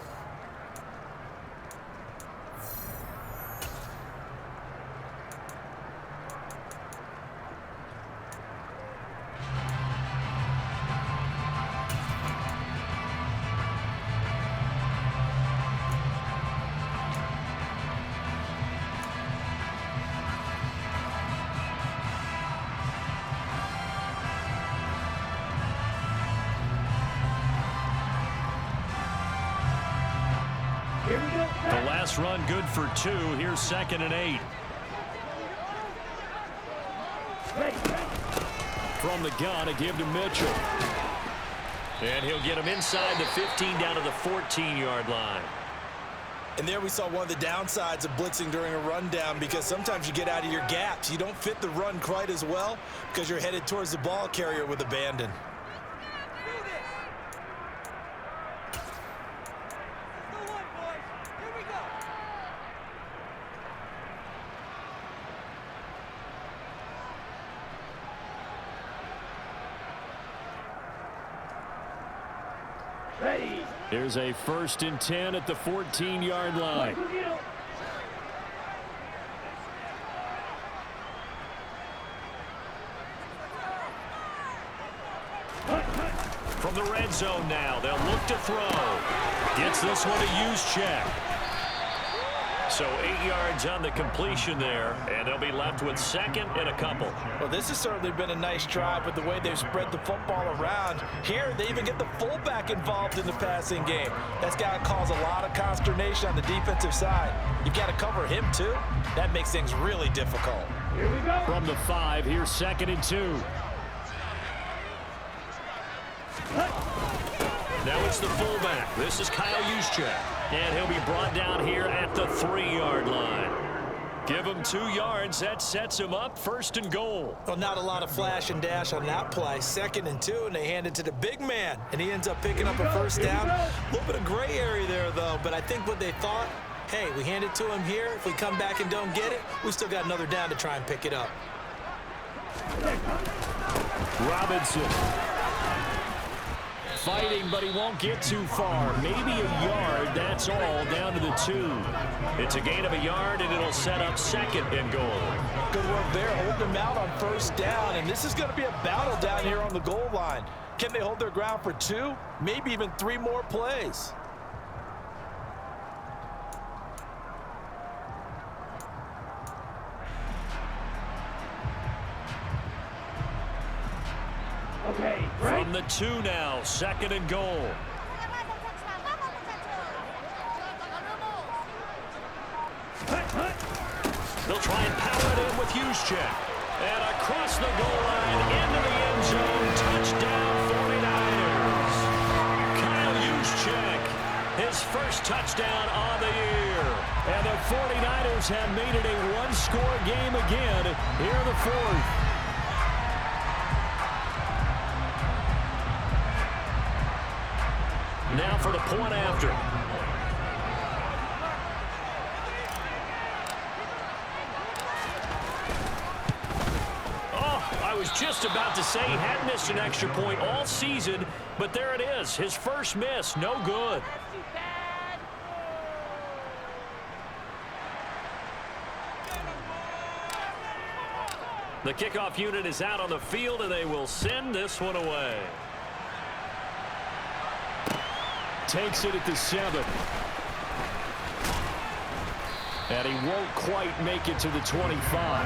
Speaker 1: The last run good for 2. Here's 2nd and 8. From the gun, a give to Mitchell. And he'll get him inside the 15 down to the 14-yard line.
Speaker 4: And there we saw one of the downsides of blitzing during a rundown, because sometimes you get out of your gaps. You don't fit the run quite as well because you're headed towards the ball carrier with abandon.
Speaker 1: Here's a 1st and 10 at the 14-yard line. From the red zone now, they'll look to throw. Gets this one to use check. So 8 yards on the completion there, and they'll be left with 2nd and a couple.
Speaker 4: Well, this has certainly been a nice drive with the way they've spread the football around. Here, they even get the fullback involved in the passing game. That's got to cause a lot of consternation on the defensive side. You've got to cover him, too. That makes things really difficult.
Speaker 2: Here we go.
Speaker 1: From the 5, here's 2nd and 2. Now it's the fullback. This is Kyle Juszczyk. And he'll be brought down here at the 3-yard line. Give him 2 yards. That sets him up 1st and goal.
Speaker 4: Well, not a lot of flash and dash on that play. 2nd and 2, and they hand it to the big man. And he ends up picking up a 1st down. A little bit of gray area there, though. But I think what they thought, hey, we hand it to him here. If we come back and don't get it, we still got another down to try and pick it up.
Speaker 1: Robinson. Fighting, but he won't get too far. Maybe a yard, that's all, down to the 2. It's a gain of a yard, and it'll set up 2nd and goal.
Speaker 4: Good work there, holding them out on 1st down, and this is going to be a battle down here on the goal line. Can they hold their ground for 2, maybe even 3 more plays?
Speaker 2: Okay,
Speaker 1: From the 2 now, 2nd and goal. They'll try and power it in with Juszczyk. And across the goal line, into the end zone, touchdown 49ers. Kyle Juszczyk, his 1st touchdown on the year. And the 49ers have made it a 1-score game again here in the 4th. Now for the point after. Oh, I was just about to say he had missed an extra point all season, but there it is. His 1st miss, no good. The kickoff unit is out on the field, and they will send this one away. Takes it at the 7. And he won't quite make it to the 25.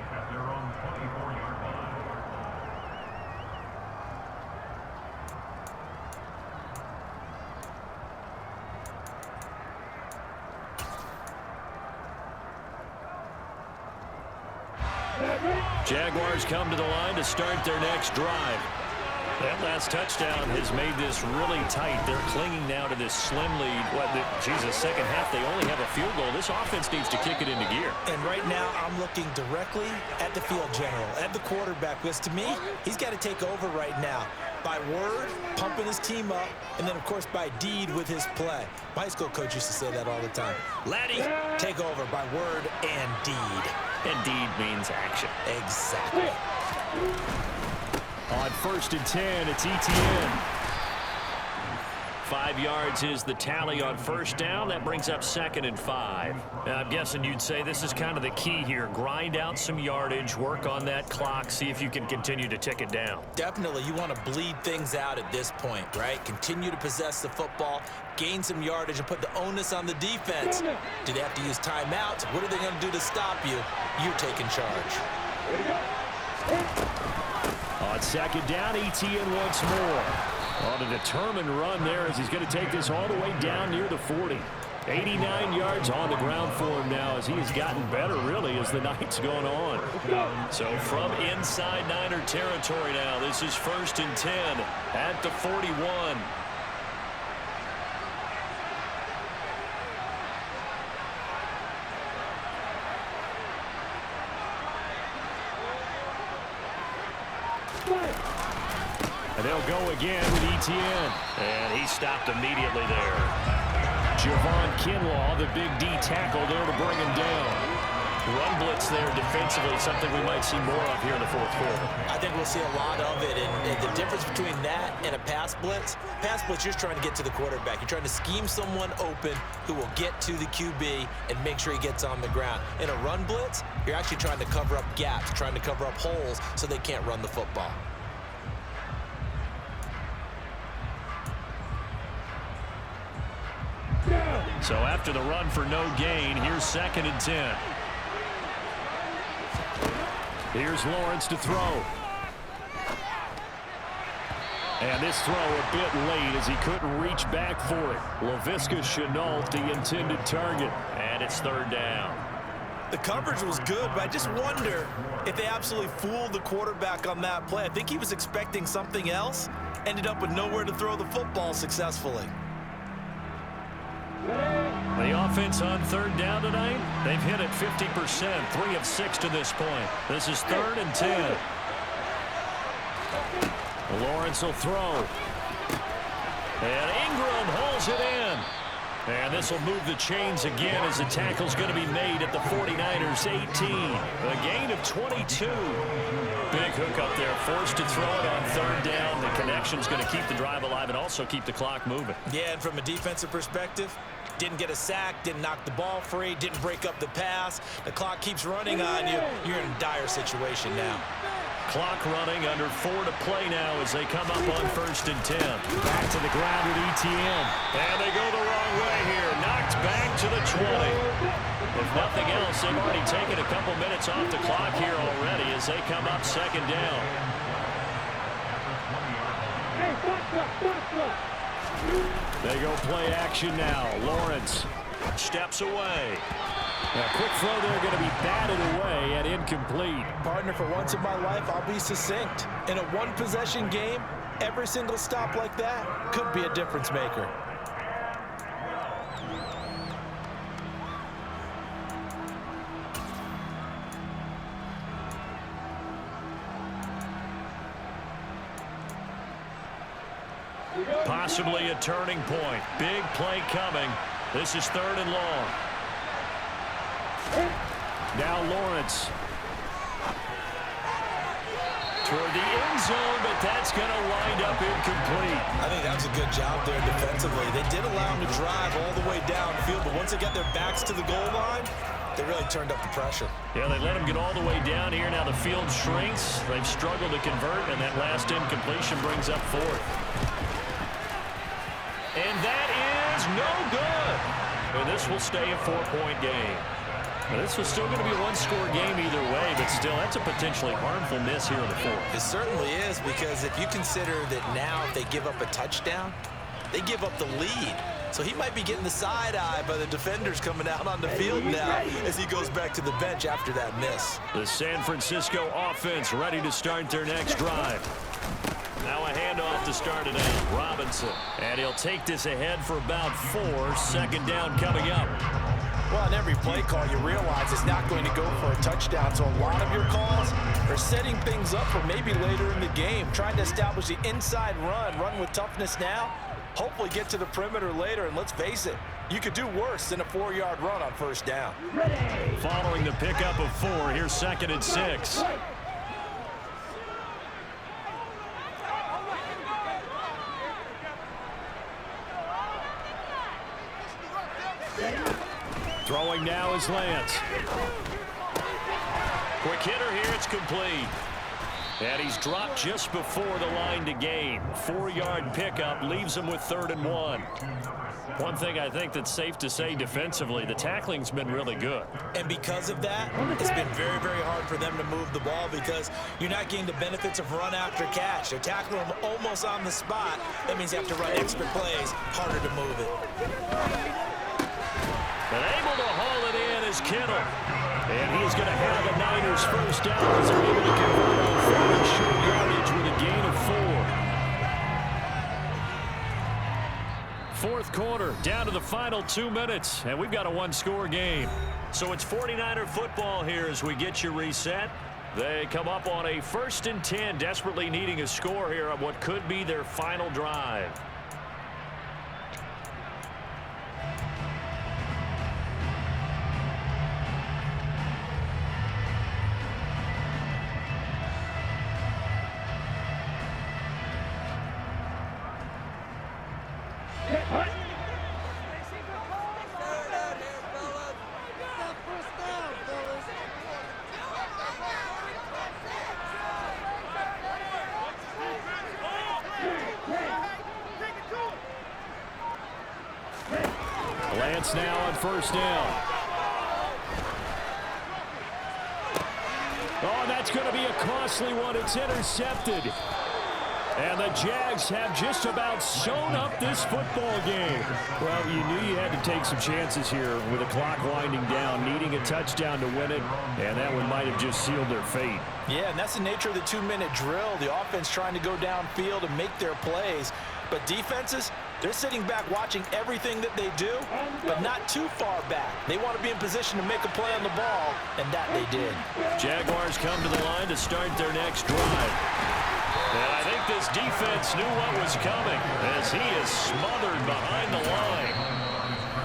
Speaker 5: At their own 24-yard line.
Speaker 1: Jaguars come to the line to start their next drive. That last touchdown has made this really tight. They're clinging now to this slim lead. Second half, they only have a field goal. This offense needs to kick it into gear.
Speaker 4: And right now, I'm looking directly at the field general, at the quarterback, because to me, he's got to take over right now.
Speaker 3: by word, pumping his team up, and then, of course, by deed with his play. My high school coach used to say that all the time. Laddie, take over by word and deed.
Speaker 1: And deed means action.
Speaker 3: Exactly.
Speaker 1: On 1st and 10, it's ETN. 5 yards is the tally on 1st down. That brings up 2nd and 5. I'm guessing you'd say this is kind of the key here. Grind out some yardage, work on that clock, see if you can continue to tick it down.
Speaker 3: Definitely, you want to bleed things out at this point, right? Continue to possess the football, gain some yardage, and put the onus on the defense. Do they have to use timeouts? What are they going to do to stop you? You're taking charge.
Speaker 1: On 2nd down, ETN once more. On a determined run there as he's going to take this all the way down near the 40. 89 yards on the ground for him now as he has gotten better, really, as the night's gone on. So from inside Niner territory now, this is 1st and 10 at the 41. And they'll go again with ETN. And he stopped immediately there. Javon Kinlaw, the big D tackle there to bring him down. Run blitz there defensively, something we might see more of here in the 4th quarter.
Speaker 3: I think we'll see a lot of it, and the difference between that and a pass blitz, you're trying to get to the quarterback. You're trying to scheme someone open who will get to the QB and make sure he gets on the ground. In a run blitz, you're actually trying to cover up gaps, trying to cover up holes so they can't run the football.
Speaker 1: So after the run for no gain, here's 2nd and 10. Here's Lawrence to throw. And this throw a bit late as he couldn't reach back for it. Laviska Shenault, the intended target. And it's 3rd down.
Speaker 4: The coverage was good, but I just wonder if they absolutely fooled the quarterback on that play. I think he was expecting something else, ended up with nowhere to throw the football successfully.
Speaker 1: The offense on 3rd down tonight, they've hit it 50%, 3 of 6 to this point. This is 3rd and 10. Lawrence will throw. And Ingram holds it in. And this will move the chains again as the tackle's going to be made at the 49ers 18. A gain of 22. Big hook up there, forced to throw it on 3rd down. The connection's going to keep the drive alive and also keep the clock moving.
Speaker 3: Yeah, and from a defensive perspective, didn't get a sack, didn't knock the ball free, didn't break up the pass. The clock keeps running on you. You're in a dire situation now.
Speaker 1: Clock running, under 4 to play now as they come up on 1st and 10. Back to the ground with ETN. And they go the wrong way here. Knocked back to the 20. If nothing else, they've already taken a couple minutes off the clock here already as they come up 2nd down. They go play action now. Lawrence steps away. A quick throw there going to be batted away and incomplete.
Speaker 4: Partner, for once in my life, I'll be succinct. In a one-possession game, every single stop like that could be a difference maker.
Speaker 1: Possibly a turning point. Big play coming. This is 3rd and long. Now Lawrence. Toward the end zone, but that's going to wind up incomplete.
Speaker 3: I think that was a good job there defensively. They did allow him to drive all the way downfield, but once they got their backs to the goal line, they really turned up the pressure.
Speaker 1: Yeah, they let him get all the way down here. Now the field shrinks. They've struggled to convert, and that last incompletion brings up 4th. And that is no good. And this will stay a 4-point game. Now, this was still going to be a one-score game either way, but still, that's a potentially harmful miss here in the 4th.
Speaker 3: It certainly is, because if you consider that now if they give up a touchdown, they give up the lead. So he might be getting the side eye by the defenders coming out on the field now as he goes back to the bench after that miss.
Speaker 1: The San Francisco offense ready to start their next drive. Now a handoff to start it out. Robinson. And he'll take this ahead for about 4. 2nd down coming up.
Speaker 4: Well, on every play call, you realize it's not going to go for a touchdown, so a lot of your calls are setting things up for maybe later in the game, trying to establish the inside run with toughness now, hopefully get to the perimeter later, and let's face it, you could do worse than a 4-yard run on first down.
Speaker 1: Following the pickup of 4, here's 2nd and 6. Throwing now is Lance. Quick hitter here, it's complete. And he's dropped just before the line to gain. 4-yard pickup leaves him with 3rd and 1. One thing I think that's safe to say defensively, the tackling's been really good.
Speaker 3: And because of that, it's been very, very hard for them to move the ball because you're not getting the benefits of run after catch. They're tackling them almost on the spot. That means you have to run extra plays, harder to move it.
Speaker 1: But able to haul it in is Kittle. And he's going to have the Niners first down as they're able to convert on 4th short yardage with a gain of 4. Fourth quarter, down to the final 2 minutes, and we've got a 1-score game. So it's 49er football here as we get you reset. They come up on a 1st and 10, desperately needing a score here on what could be their final drive. Lance now on first down. Oh, that's going to be a costly one. It's intercepted. And the Jags have just about sewn up this football game. Well, you knew you had to take some chances here with the clock winding down, needing a touchdown to win it, and that one might have just sealed their fate.
Speaker 4: Yeah, and that's the nature of the 2-minute drill. The offense trying to go downfield and make their plays. But defenses, they're sitting back watching everything that they do, but not too far back. They want to be in position to make a play on the ball, and that they did.
Speaker 1: Jaguars come to the line to start their next drive. And I think this defense knew what was coming as he is smothered behind the line.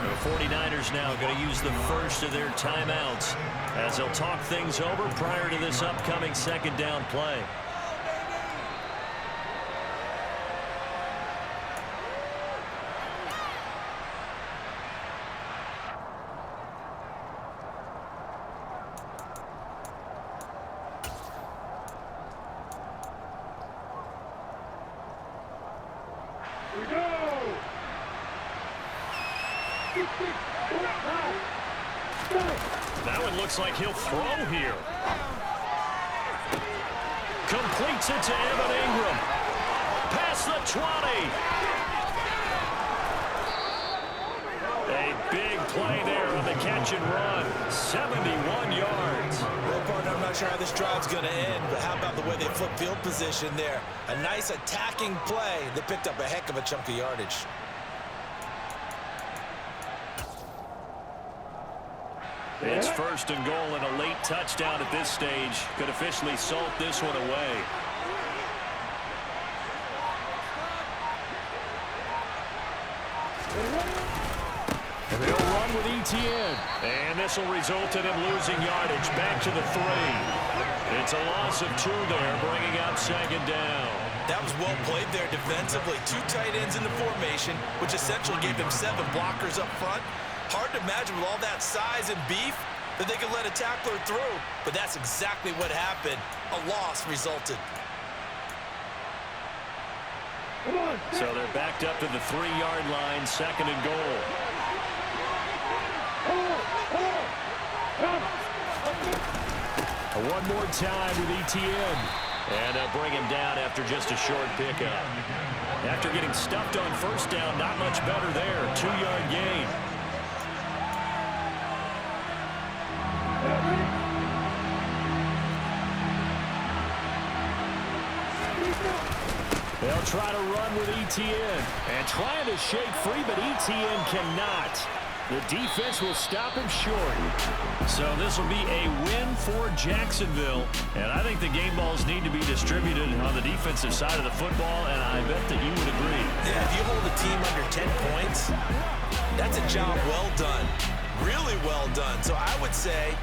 Speaker 1: The 49ers now going to use the first of their timeouts as they'll talk things over prior to this upcoming 2nd down play. That one looks like he'll throw here. Completes it to Evan Ingram. Past the 20. A big play there on the catch and run. 71 yards.
Speaker 3: Well, partner, I'm not sure how this drive's going to end, but how about the way they flip field position there? A nice attacking play that picked up a heck of a chunk of yardage.
Speaker 1: It's 1st and goal and a late touchdown at this stage. Could officially salt this one away. And they'll run with ETN. And this will result in him losing yardage back to the 3. It's a loss of 2 there, bringing up 2nd down.
Speaker 3: That was well played there defensively. 2 tight ends in the formation, which essentially gave him 7 blockers up front. Hard to imagine with all that size and beef that they could let a tackler through, but that's exactly what happened. A loss resulted.
Speaker 1: So they're backed up to the 3-yard line, 2nd and goal. One more time with ETN. And they'll bring him down after just a short pickup. After getting stuffed on first down, not much better there. 2-yard gain. They'll try to run with ETN. And trying to shake free, but ETN cannot. The defense will stop him short.
Speaker 6: So this will be a win for Jacksonville. And I think the game balls need to be distributed on the defensive side of the football, and I bet that you would agree.
Speaker 3: Yeah, if you hold a team under 10 points, that's a job well done. Really well done. So I would say